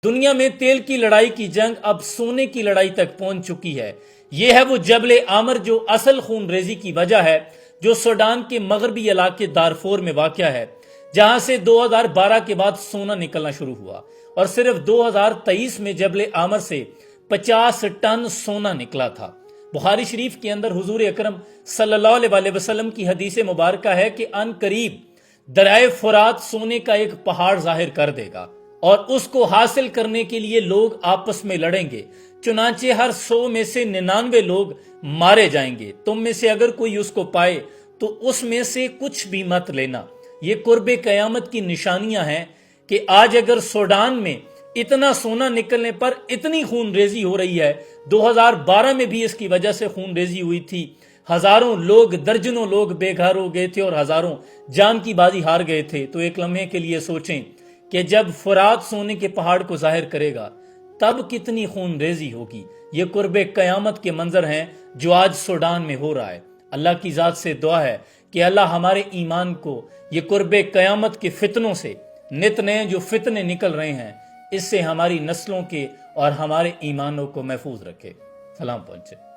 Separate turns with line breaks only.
دنیا میں تیل کی لڑائی کی جنگ اب سونے کی لڑائی تک پہنچ چکی ہے۔ یہ ہے وہ جبل عامر جو اصل خون ریزی کی وجہ ہے، جو سوڈان کے مغربی علاقے دارفور میں واقع ہے، جہاں سے 2012 کے بعد سونا نکلنا شروع ہوا اور صرف 2023 میں جبل عامر سے 50 ٹن سونا نکلا تھا۔ بخاری شریف کے اندر حضور اکرم صلی اللہ علیہ وسلم کی حدیث مبارکہ ہے کہ ان قریب دریائے فرات سونے کا ایک پہاڑ ظاہر کر دے گا اور اس کو حاصل کرنے کے لیے لوگ آپس میں لڑیں گے، چنانچہ ہر 100 میں سے 99 لوگ مارے جائیں گے۔ تم میں سے اگر کوئی اس کو پائے تو اس میں سے کچھ بھی مت لینا۔ یہ قرب قیامت کی نشانیاں ہیں کہ آج اگر سوڈان میں اتنا سونا نکلنے پر اتنی خون ریزی ہو رہی ہے، 2012 میں بھی اس کی وجہ سے خون ریزی ہوئی تھی، ہزاروں لوگ، درجنوں لوگ بے گھر ہو گئے تھے اور ہزاروں جان کی بازی ہار گئے تھے، تو ایک لمحے کے لیے سوچیں کہ جب فرات سونے کے پہاڑ کو ظاہر کرے گا تب کتنی خون ریزی ہوگی۔ یہ قرب قیامت کے منظر ہیں جو آج سوڈان میں ہو رہا ہے۔ اللہ کی ذات سے دعا ہے کہ اللہ ہمارے ایمان کو یہ قرب قیامت کے فتنوں سے، نت نئے جو فتنے نکل رہے ہیں، اس سے ہماری نسلوں کے اور ہمارے ایمانوں کو محفوظ رکھے۔ سلام پہنچے۔